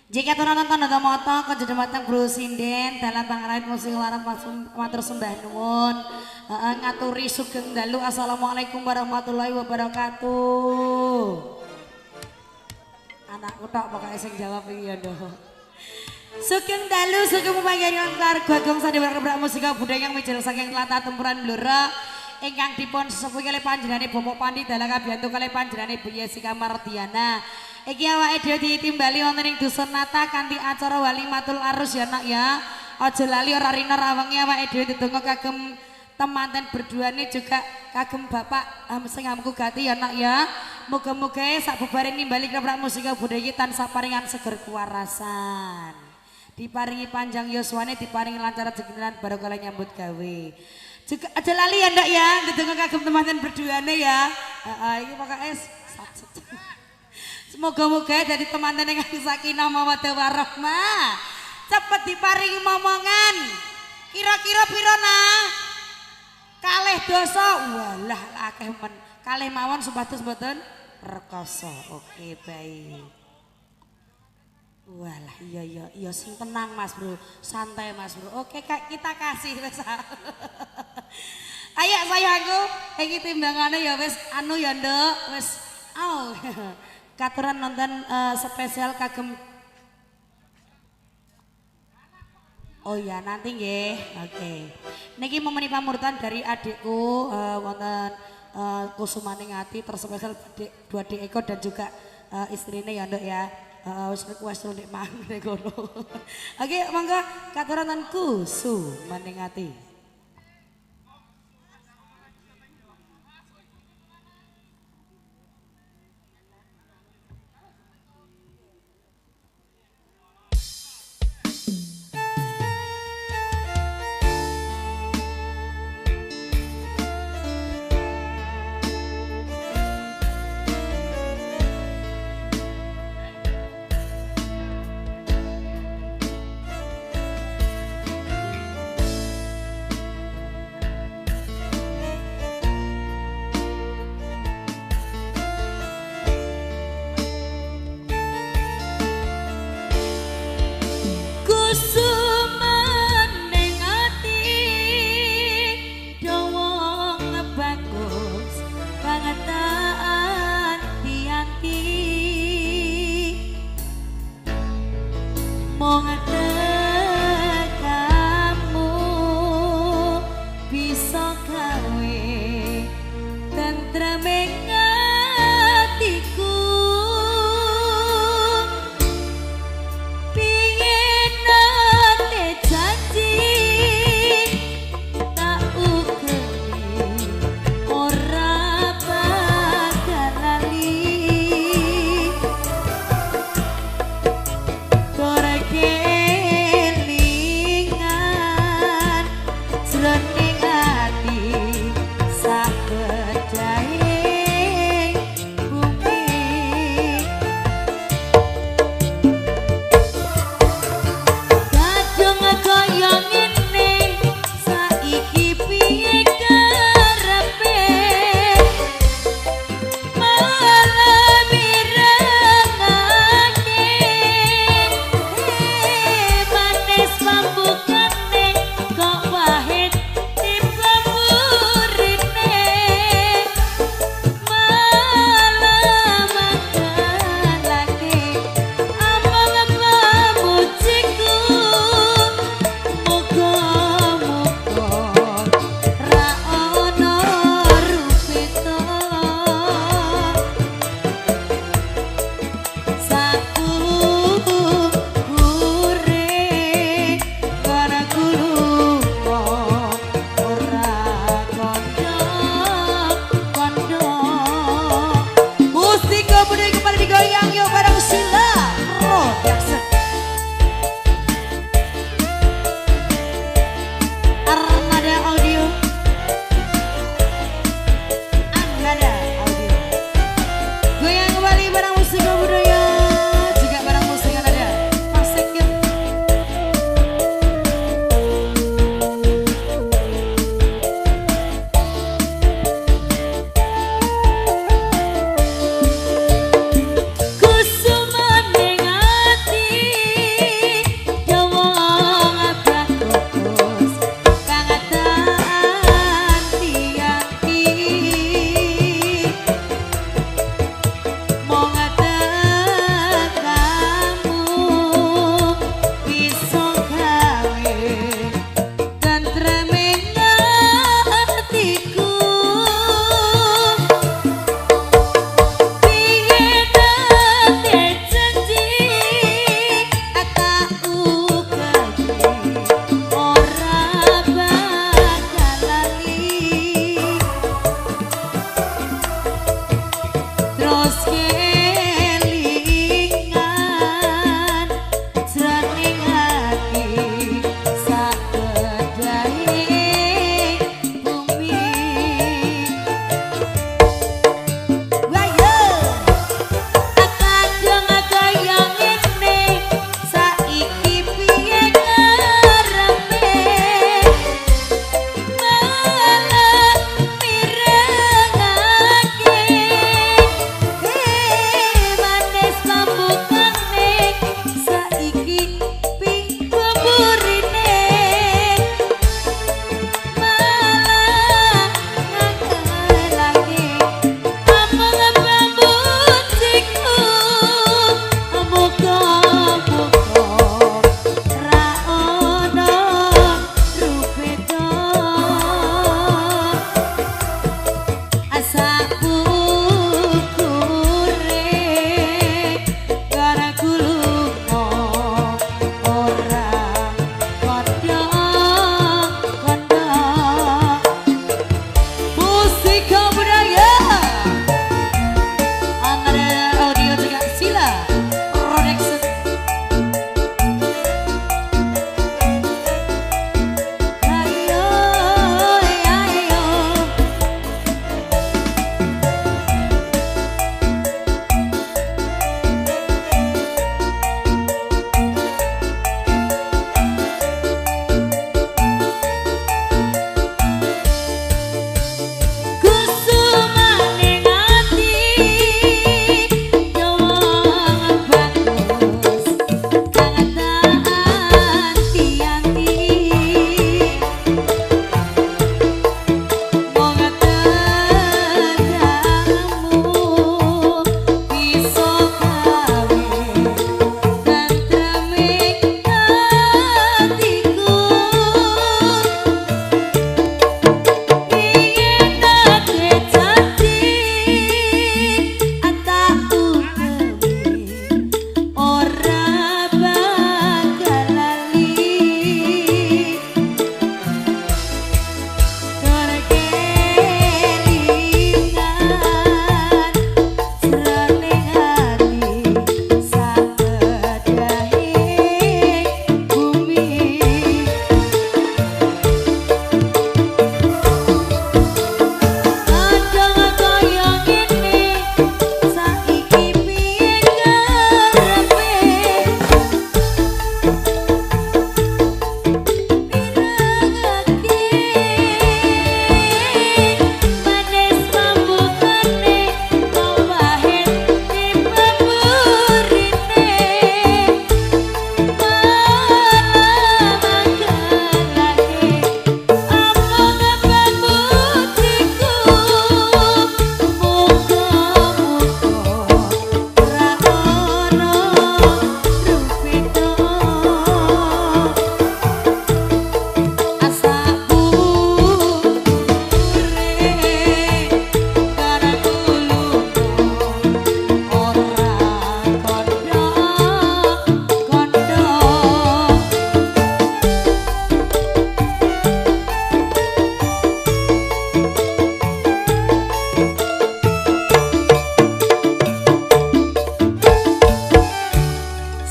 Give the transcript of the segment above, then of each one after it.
Jika turun tanda moto kejedematang Bro Sinden dalam pangarahan musik larat matur sembah nuwun ngaturi sugeng dalu. Assalamualaikum warahmatullahi wabarakatuh. Anakku tok pokoknya sing jawab iki ya ndoh. Sugeng dalu sugeng pepanggihan keluarga gong sandiwara rebrak musika budaya yang mijil saking tlatah tempuran blora ingkang dipun sesepuh kalih panjenengane Bomo Pandi dalang kabiyantu kalih panjenengane Bu Yesika Mardiana. Iki awake dhewe ditimbali wonten ing Dusun Nata kanthi acara walimatul arus ya nak ya. Aja lali ora rina rawengi awake dhewe ndedonga kagem temanten berduane juga kagem Bapak sing amku gati ya nak ya. Muga-muga sakbebare nimbali krebrak musika budaya tansah paringan seger kuwarasan. Diparingi panjang yuswane, diparingi lancar rezeki lan barokah nyambut gawe. Juga aja lali ya ndak ya, ndedonga kagem temanten berduane ya. Iki pokoke semoga-moga dari teman-teman yang sakinah mawaddah warahmah cepet diparingi momongan. Kira-kira piro nah? Kalih dosa. Walah akeh men. Kalih mawon supados mboten rekoso. Oke baik. Walah iya sing tenang Mas Bro. Santai Mas Bro. Oke Kak, kita kasih wis. Ayo sayangku, iki timbangane ya wis anu ya Nduk, wis katuran nonton spesial kagem. Oh ya nanti nggih. Oke. Niki memeni pamurtan dari adikku wonten Kusumaning Ati terspesial dua adik Eko dan juga istrine ya Nduk ya. Wis request ndek mang ngono. Oke, monggo katuran Kusumaning Ati. Pingin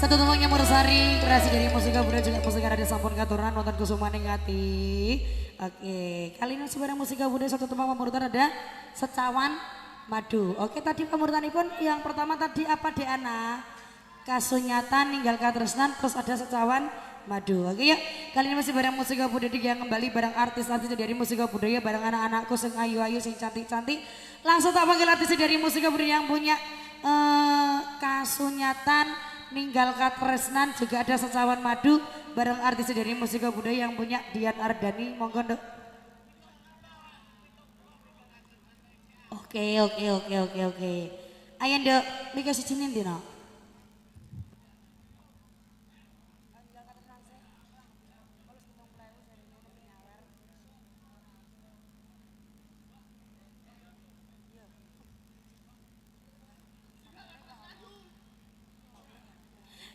Satu tumpangnya Mursari, kreasi dari Musika Bunda juga musika ada sampun katuran nonton kusumaning ngati. Oke, kali ini sebarang Musika Bunda satu tumpang pamurutan ada Secawan Madu. Oke, tadi pamurutan pun yang pertama tadi apa Deana? Kasunyatan ninggal katresnan terus ada Secawan Madu. Oke yuk, kali ini masih barang Musika Budaya yang kembali barang artis-artis dari Musika Budaya, barang anak-anakku sing ayu-ayu sing cantik-cantik. Langsung tak panggil artis dari Musika Budaya yang punya Kasunyatan ninggal katresnan, juga ada Secawan Madu bareng artis dari Musika Budaya yang punya Dian Ardani. Monggo Nduk. Oke. Ayo Nduk, miki siji ndi no?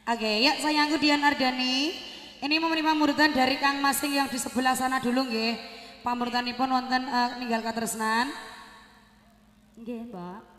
Oke, ya sayangku Dian Ardani. Ini menerima pamurutan dari Kang Masing yang di sebelah sana dulu nggih. Pamurutanipun wonten ninggal katresnan. Nggih, Mbak.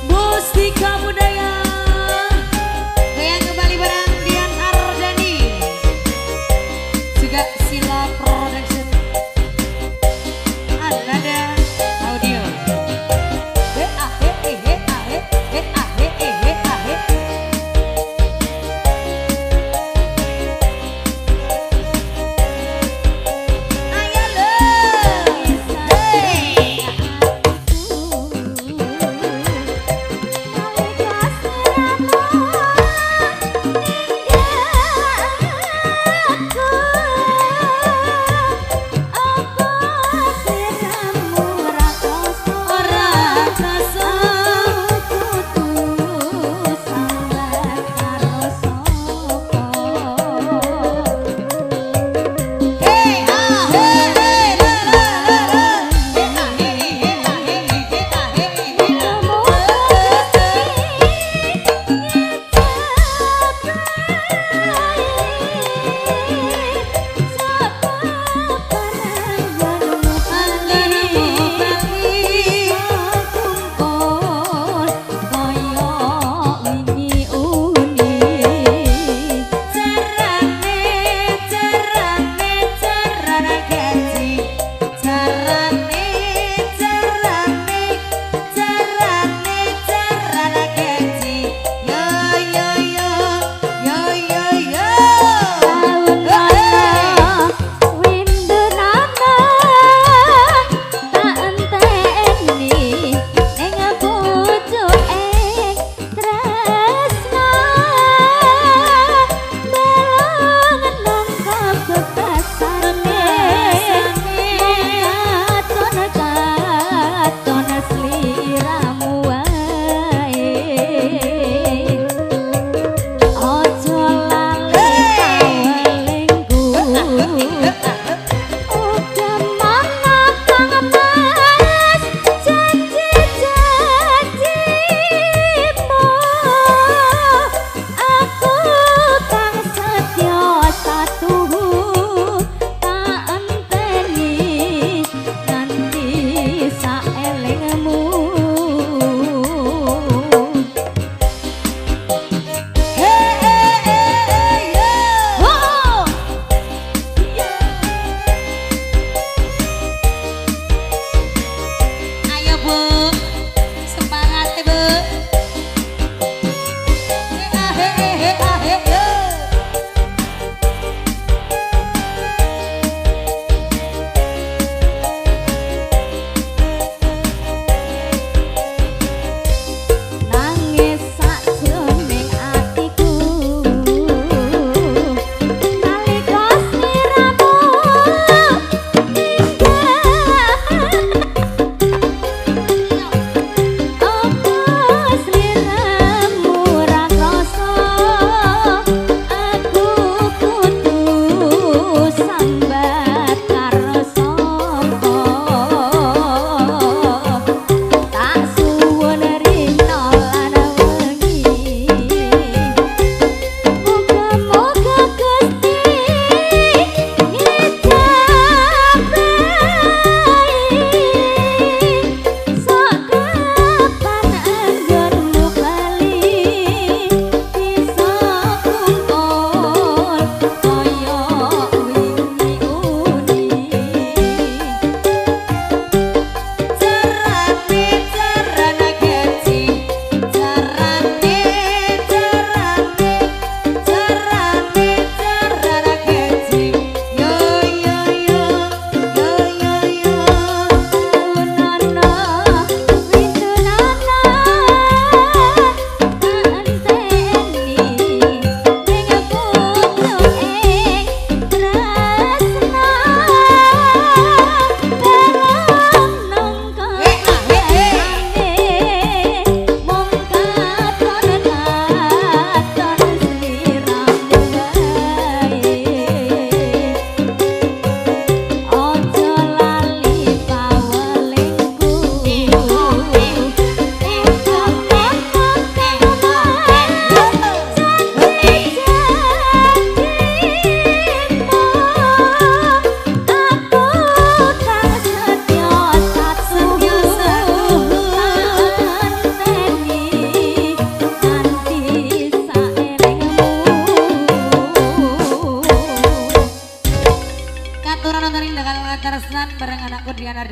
Mustika Budaya yang kembali bareng Dian Ardani.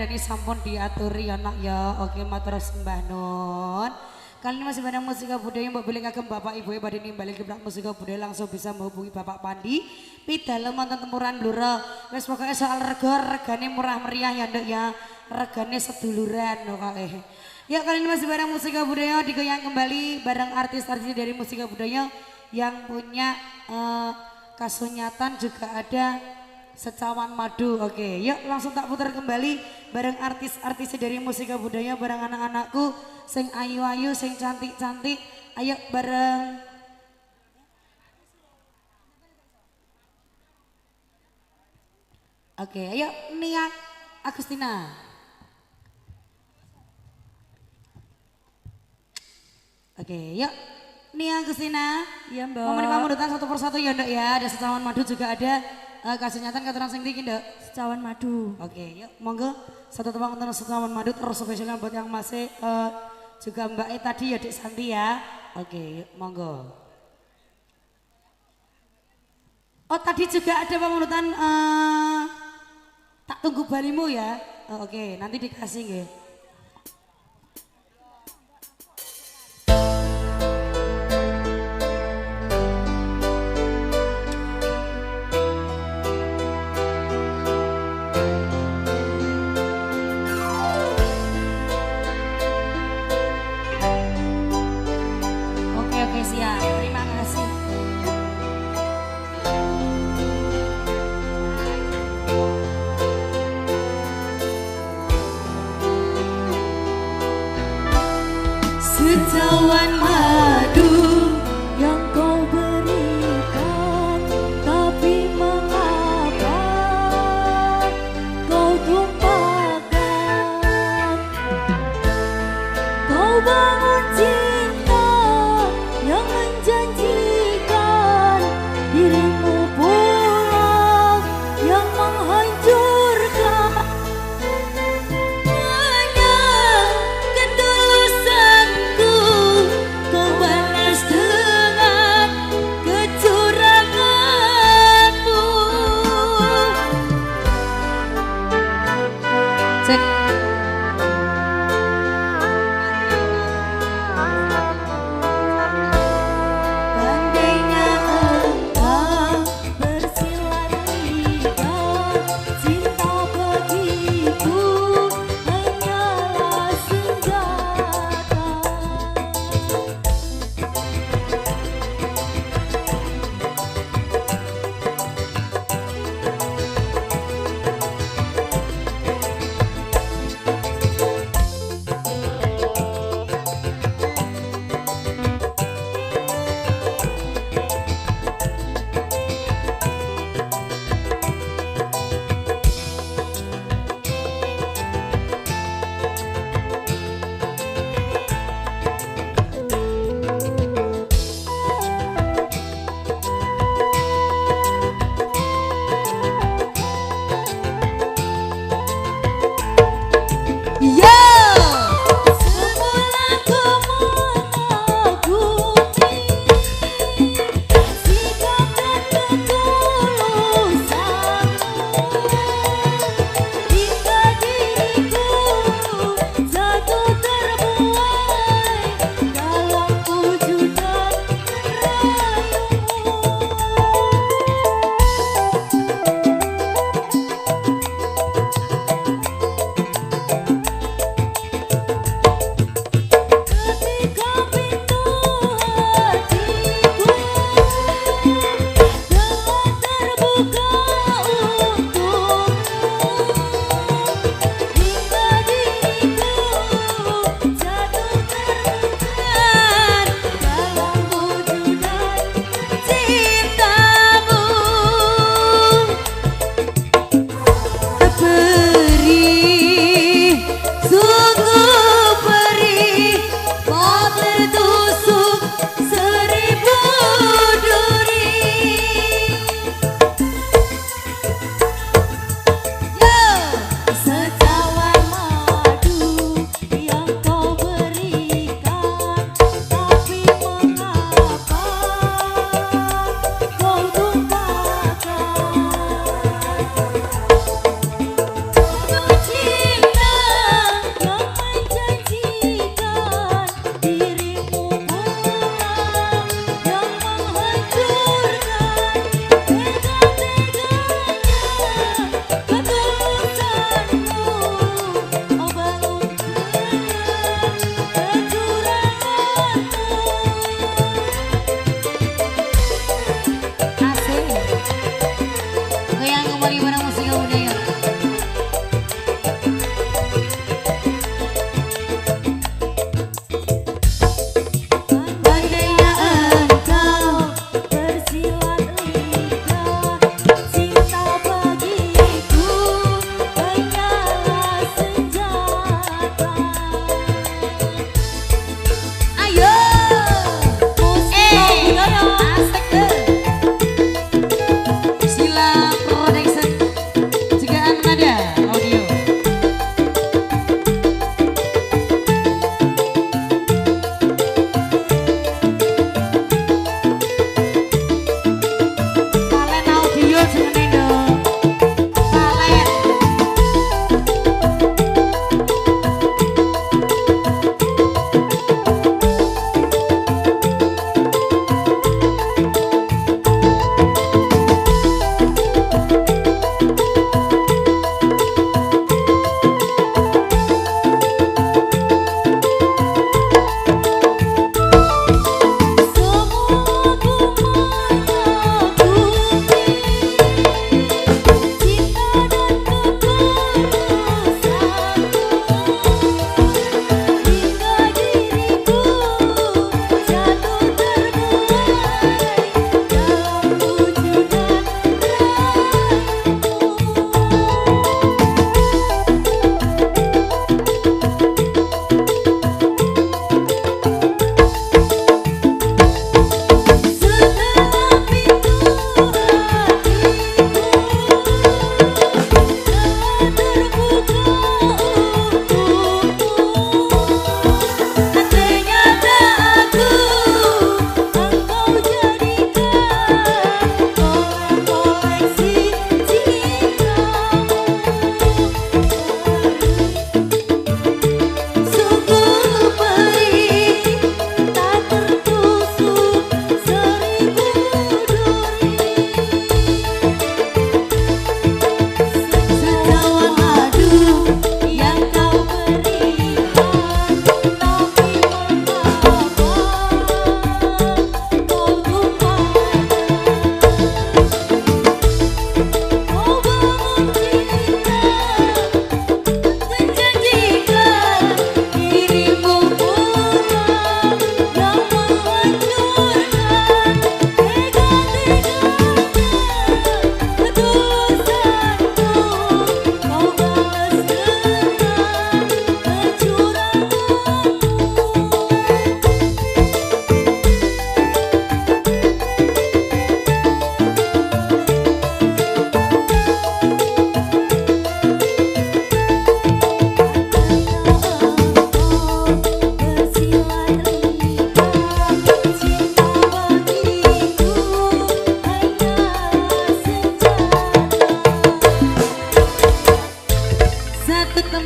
nadani sampun diaturi ya nak ya. Oke matur sembah nun. Kali ini masih barang musika budaya mbak beli kagem bapak ibu ya pada nimbali gebrak musika budaya langsung bisa menghubungi bapak Pandi pidalem wonten tempuran Blora. Wes pokoknya soal regane murah meriah ya nduk ya, regane seduluran lho kae. Ya kali ini masih barang musika budaya digoyang kembali bareng artis-artis dari musika budaya yang punya kasunyatan juga ada Secawan Madu. Oke, yuk langsung tak putar kembali bareng artis-artis dari musika budaya bareng anak-anakku sing ayu-ayu, sing cantik-cantik. Ayo bareng. Oke, ayo Nia Agustina. Oke, yuk Nia Agustina. Iya mbak. Momen pamundutan satu persatu ya ndok ya. Ada Secawan Madu juga ada. Kasih nyatan keterangan sing tinggi ndok. Secawan Madu. Oke, yuk monggo satu tebang untuk Secawan Madu terus spesialnya buat yang masih juga Mbak E tadi ya Dik Santi ya. Oke, yuk monggo. Oh tadi juga ada pamundutan tak tunggu balimu ya. Oke, nanti dikasih nggih. Secawan madu yang kau berikan, tapi mengapa kau tumpahkan? Kau bangun cinta yang menjanjikan, dirimu pula yang menghancurkan.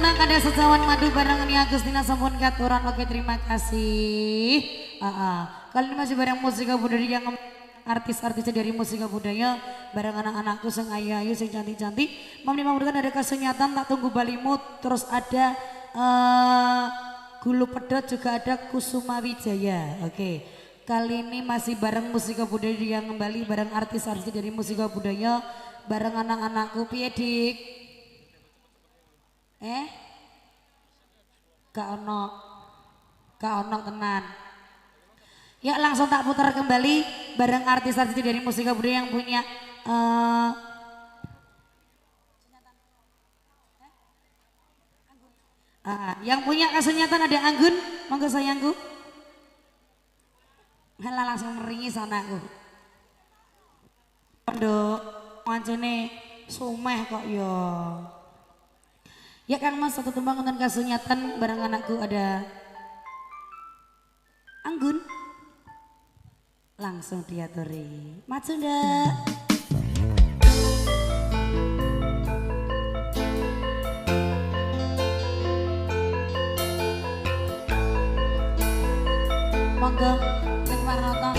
senang ada sesawan madu bareng ini Agustina sampun katuran. Oke terima kasih. Kali ini masih bareng musika budaya yang artis-artisnya dari musika budaya bareng anak-anakku sing ayu-ayu sing cantik-cantik. Memberikan ada kesenyatan tak tunggu balimut, terus ada Gulu Pedot, juga ada Kusuma Wijaya. Oke. Kali ini masih bareng musika budaya yang kembali bareng artis-artis dari musika budaya bareng anak-anakku. Piye Dik? Gak ono tenan. Ya langsung tak putar kembali bareng artis-artis dari musika budaya yang punya yang punya kesenyatan ada Anggun, monggo sayangku. Halah langsung meringi sanaku. Nduk, pancene sumeh kok ya. Ya Kang Mas satu tembang tentang kesunyatan bareng anakku ada Anggun. Langsung diaturi. Maju ndak? Monggo Ning Warnata.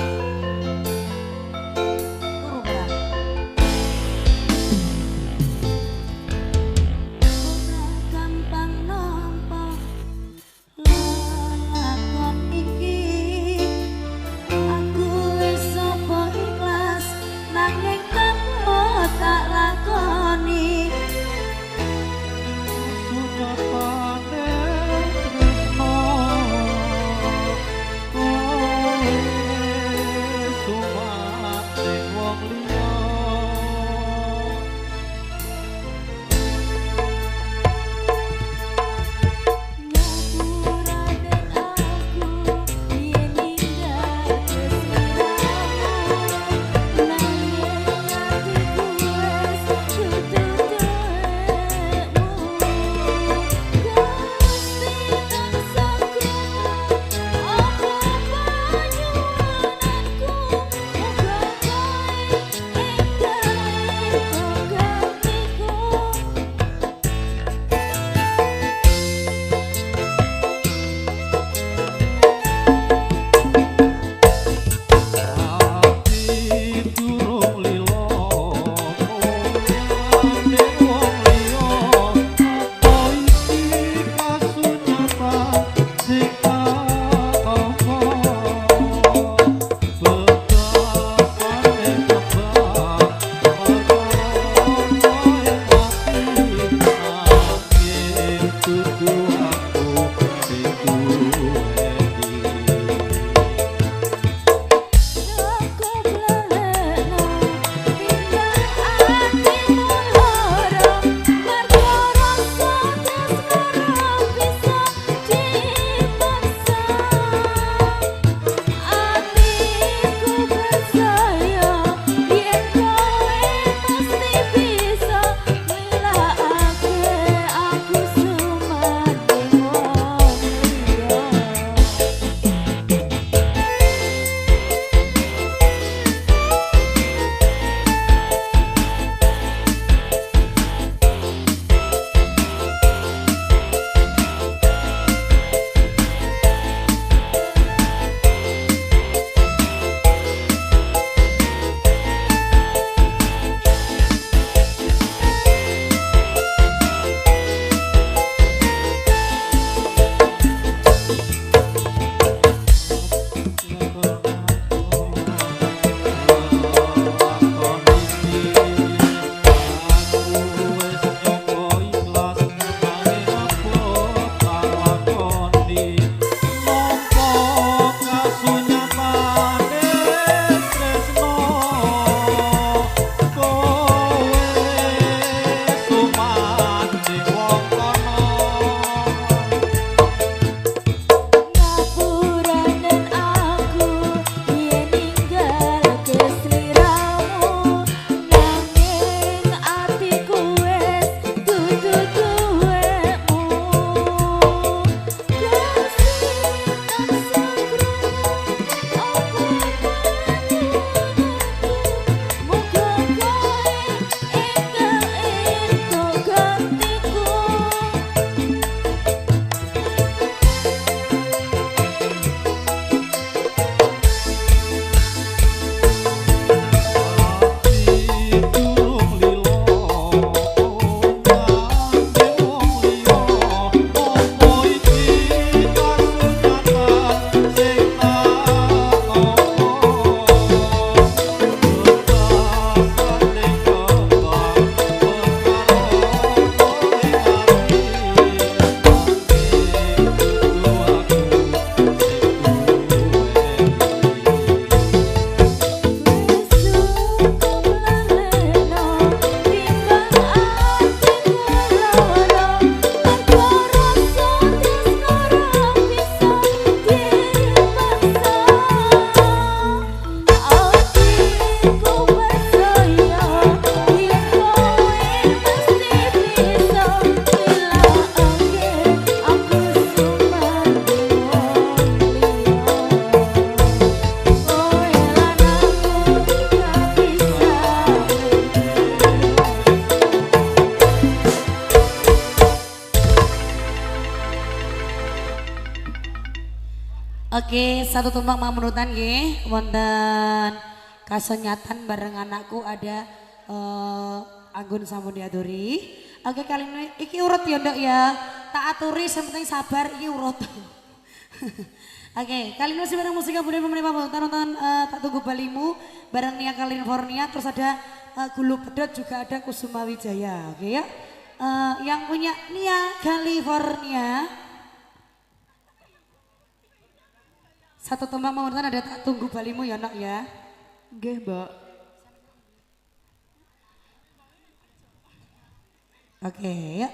Oke, satu tumbang mamunutan nggih wonten kasenyatan bareng anakku ada Anggun sampun diaturi. Oke, kali ini iki urut ya Nduk ya. Tak aturi yang penting sabar iki urut. Oke, kali ini masih bareng musik budaya pemerintah nonton Tak Tunggu Balimu bareng Nia California, terus ada Gulu Pedot, juga ada Kusuma Wijaya. Oke ya. Yang punya Nia California satu tembang mamunutan ada Tak Tunggu Balimu ya Nak ya. Nggih, Mbak. Oke ya.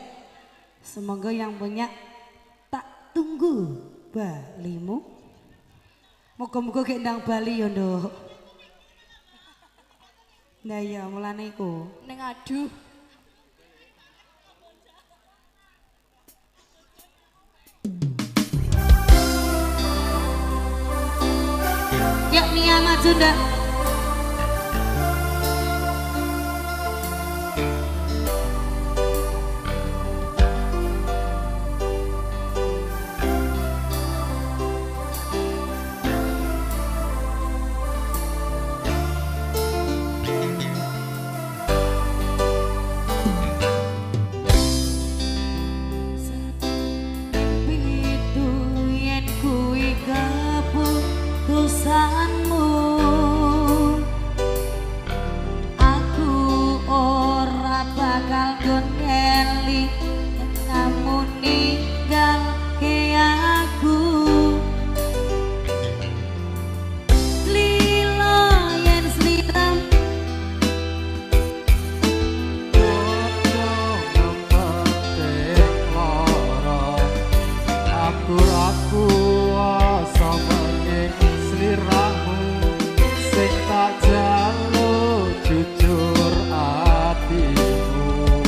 Semoga yang punya Tak Tunggu Balimu moga-moga gek ndang Bali ya Nduk. Nah ya mulane iku Ning aduh. yuk Nia maju ndak. Keputusanmu aku ora bakal gondeli kamu ninggal ke aku lila yen slitam aku sama sliramu sing tak jaluk jujur atimu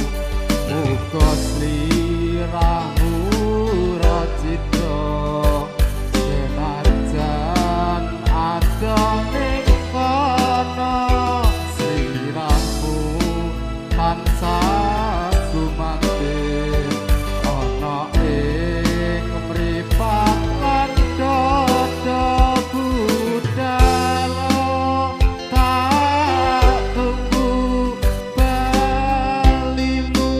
muga sliramu racito senajan ada ning kono sliramu tansah gumanten ana ing mripat lan dodo budalo tak tunggu balimu.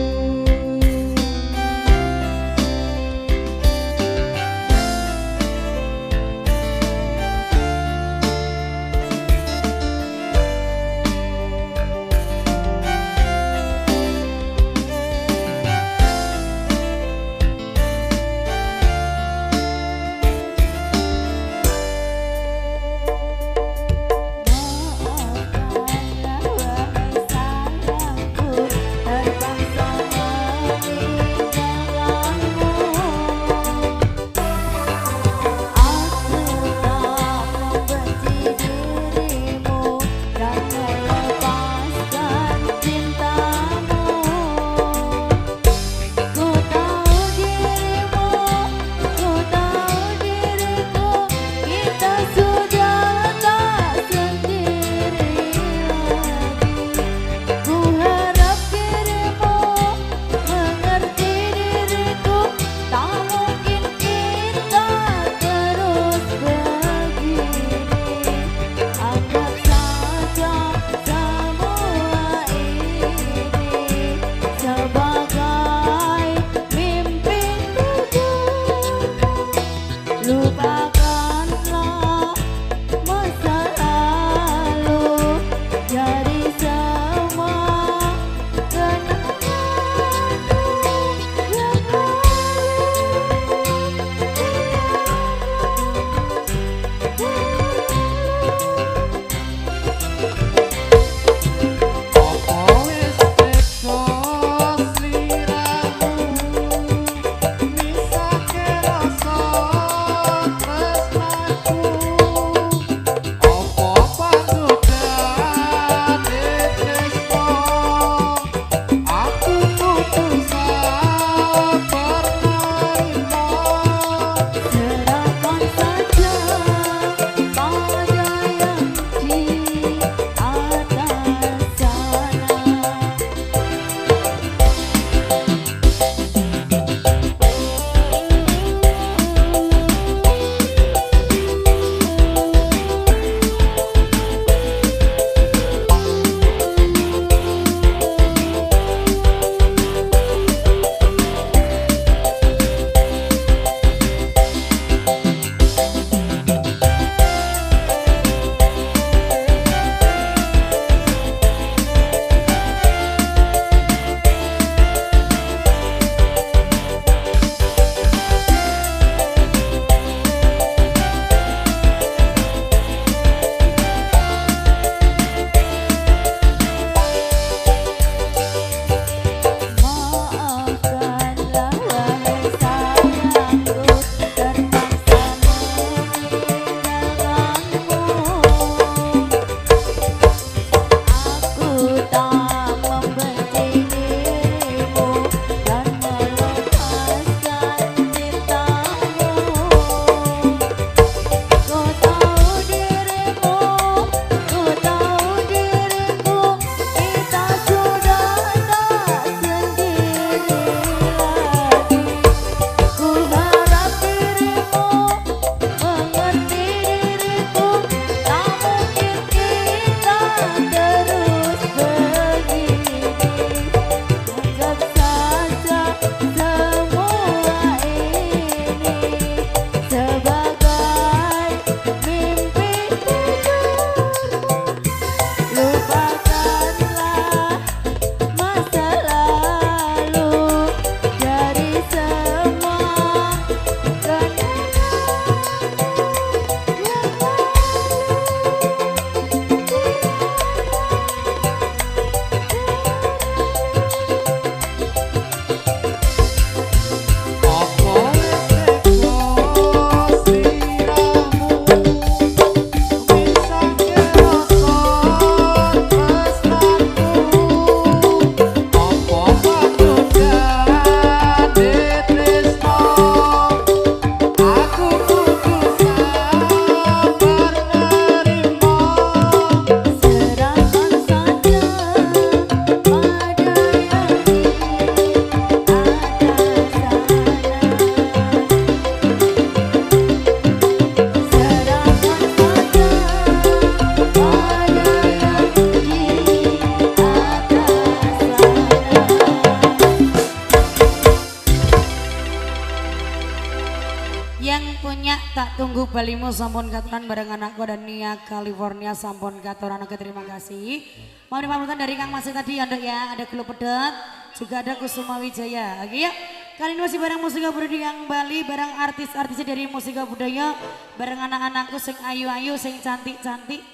Yang punya tak tunggu balimu sampun katuran bareng anakku dan Nia California sampun katuran. Oke, terima kasih. Mau dipamutan dari Kang Masih tadi ya, ya ada Gelo Pedet, juga ada Kusuma Wijaya. Oke ya. Kali ini masih bareng musika budaya yang Bali, bareng artis-artisnya dari musika budaya, bareng anak-anakku sing ayu-ayu, sing cantik-cantik.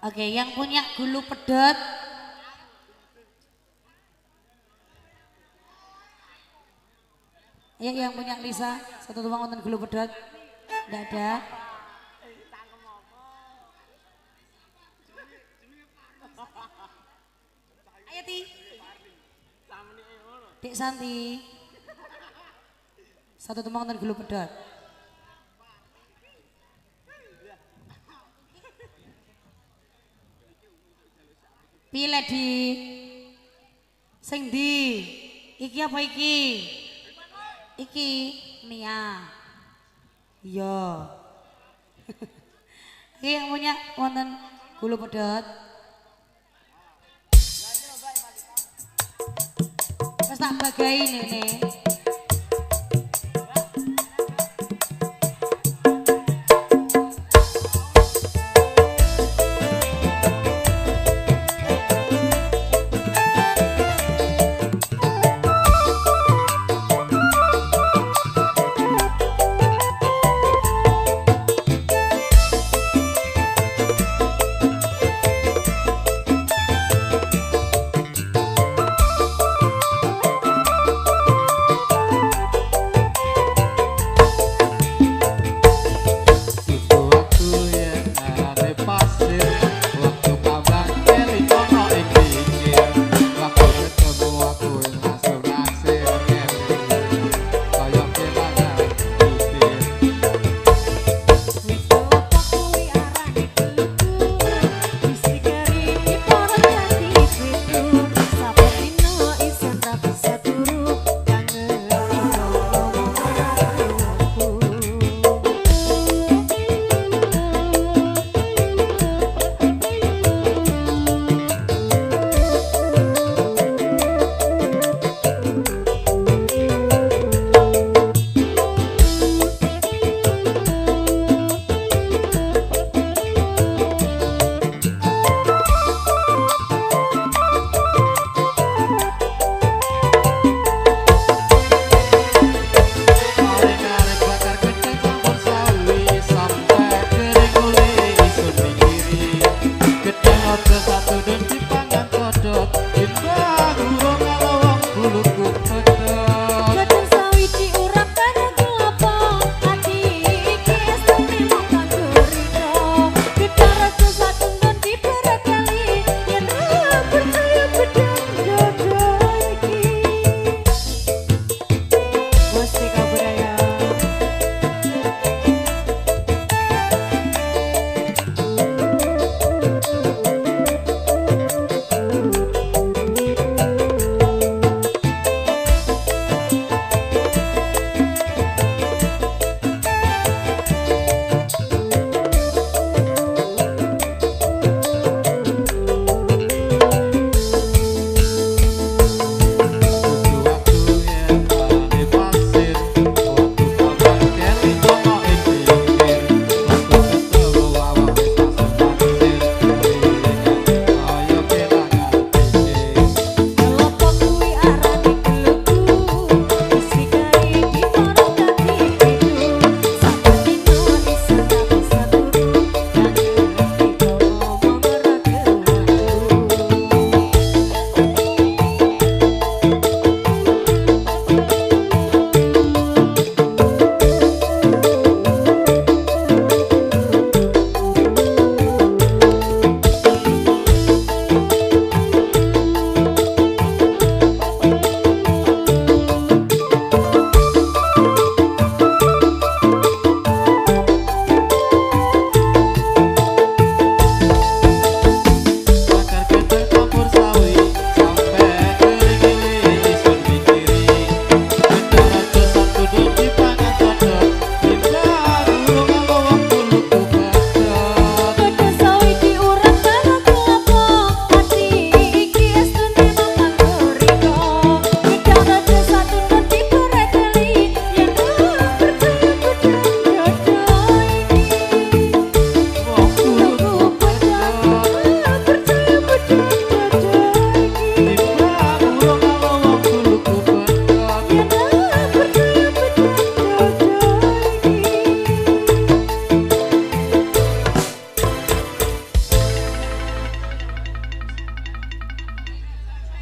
Oke, yang punya Gelo Pedet. Ya, yang punya Lisa, satu tumpang nonton Gelo Pedet. Tidak ada. Ayo Ti. Dek Santi. Satu tumpang nonton Gelo Pedet. Pilih di sing di iki apa iki? Iki Nia. Iya. Iki yang punya wonten Gelo Pedet. Wes tak bagai ini.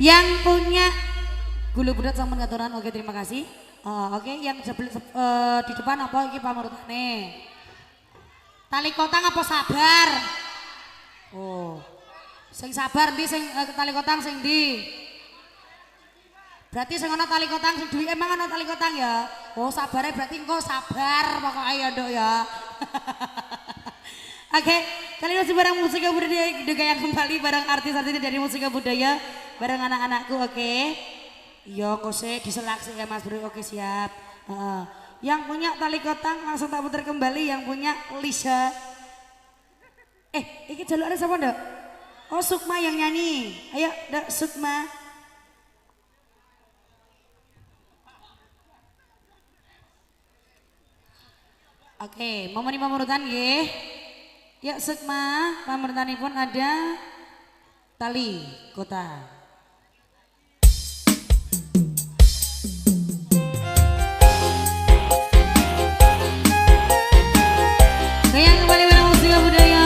Yang punya gulu budat sama ngaturan, oke terima kasih. Oke, yang di depan apa iki pamurutane? Tali kotang apa sabar? Oh, sing sabar ndi sing tali kotang sing ndi? Berarti sing ana tali kotang sing duwi emang ana tali kotang ya? Oh, sabare berarti engko sabar pokoknya ya, Nduk ya. Oke, kali ini bareng musika budaya yang kembali bareng artis-artis dari musika budaya bareng anak-anakku, oke? Iya, kose diseleksi ya Mas Bro, oke siap. Yang punya tali kotang langsung tak putar kembali, yang punya Lisa. Ini jalur ada siapa ndak? Oh Sukma yang nyanyi, ayo ndak Sukma. Oke, momen pamurutan nggih. Ya Sukma, pamurutanipun ada tali kota. Goyang kembali bareng musika budaya.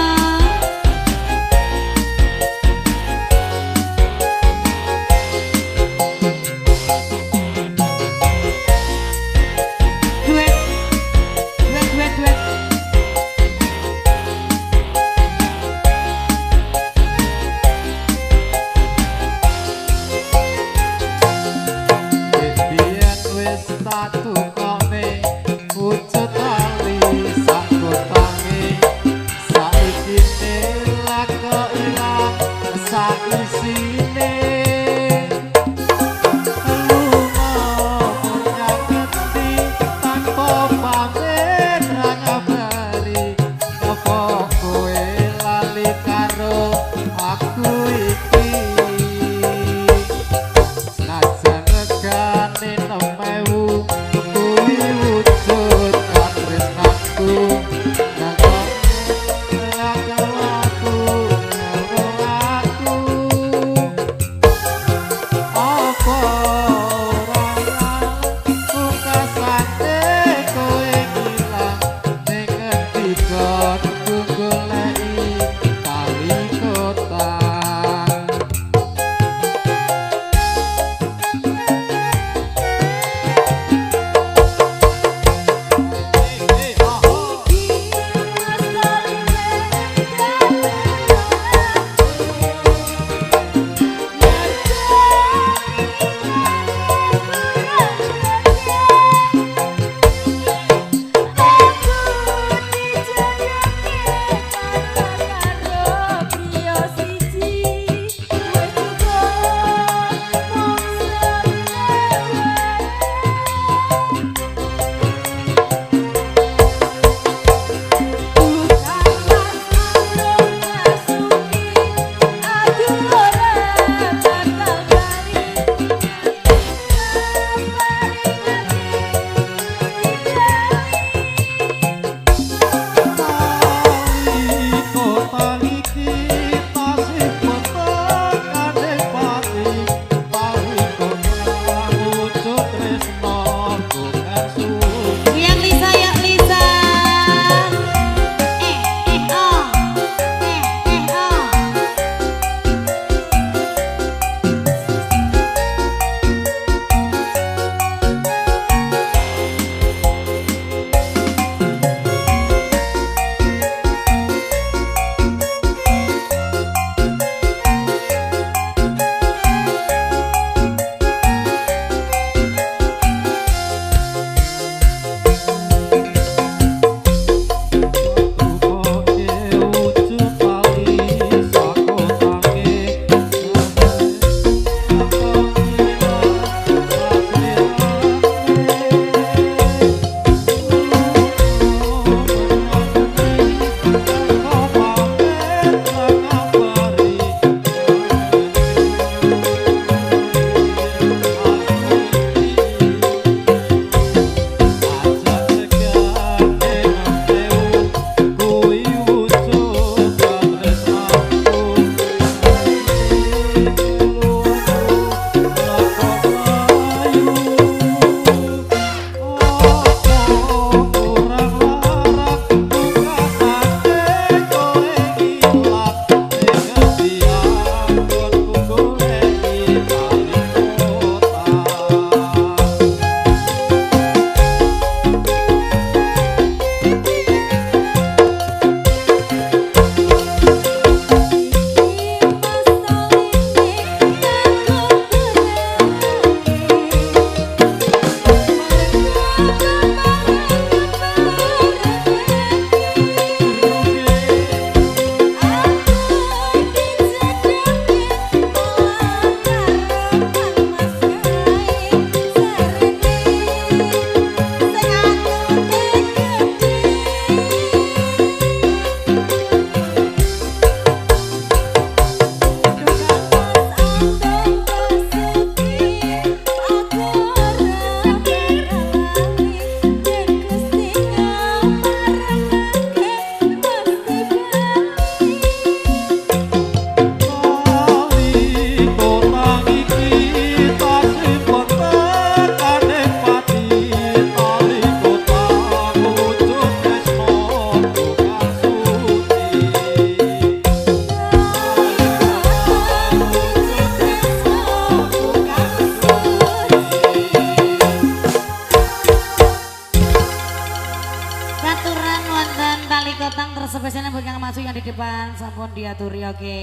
diaturi, oke.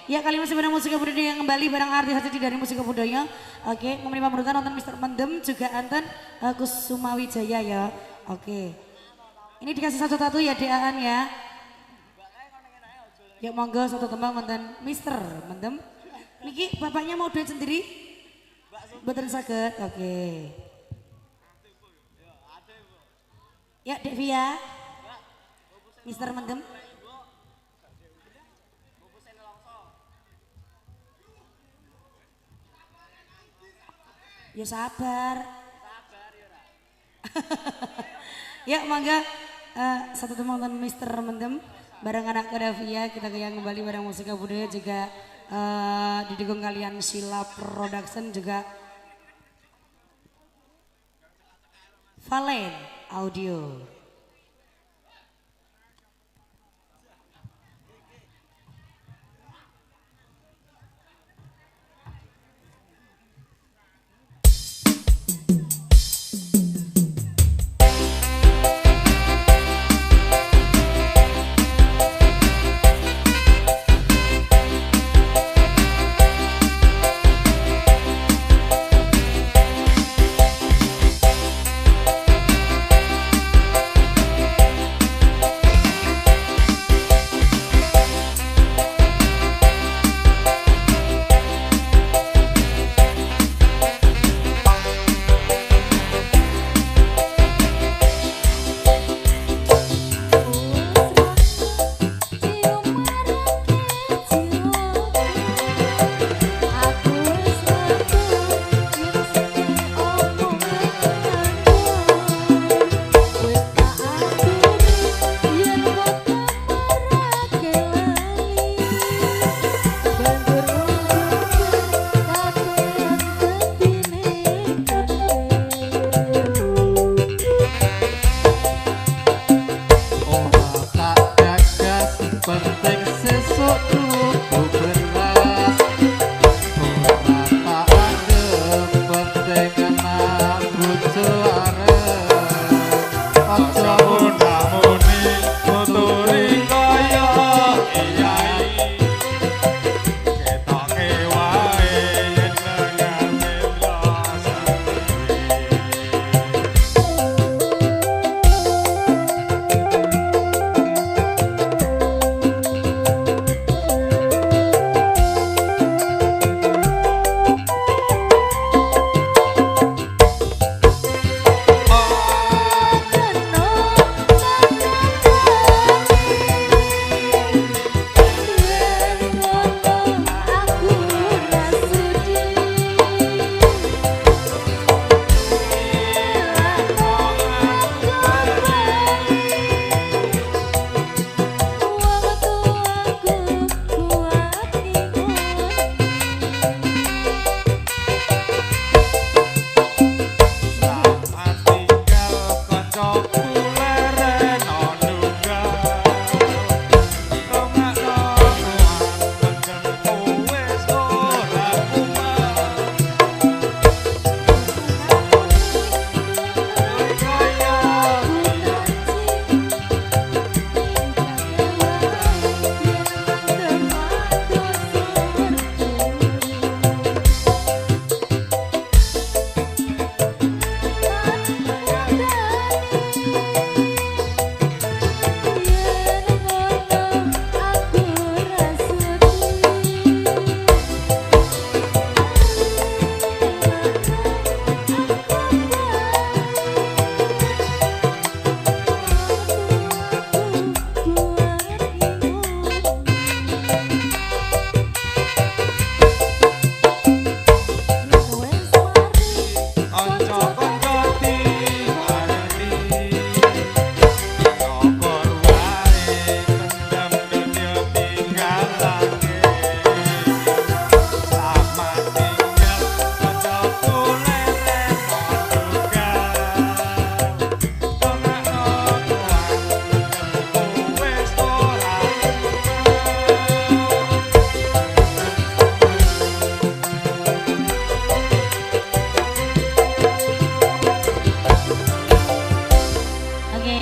Ya kali masih bareng musik budaya yang kembali bareng artis-artis dari musik budaya. Oke, menerima pemberutan nonton Mr. Mendem juga anten Kusuma Wijaya ya. Oke. Ini dikasih satu-satu ya Deaan ya. Ya monggo satu tembang nonton Mr. Mendem. Niki bapaknya mau duet sendiri? Betul sakit. Oke. Ya Devi ya. Mr. Mendem. Ya sabar. Ya mangga satu teman Mr. Mendem bareng anak Davia kita yang kembali bareng musika budaya juga didukung kalian Sila Production juga Valen Audio.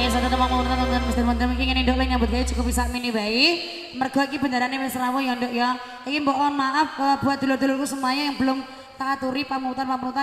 satu teman mau nonton Mister Montem iki ngene nduk nyambut gawe cukup bisa mini bae. Mergo iki bendarane wis rawuh ya nduk ya. Iki mohon maaf buat dulur-dulurku semuanya yang belum tak aturi pamutan-pamutan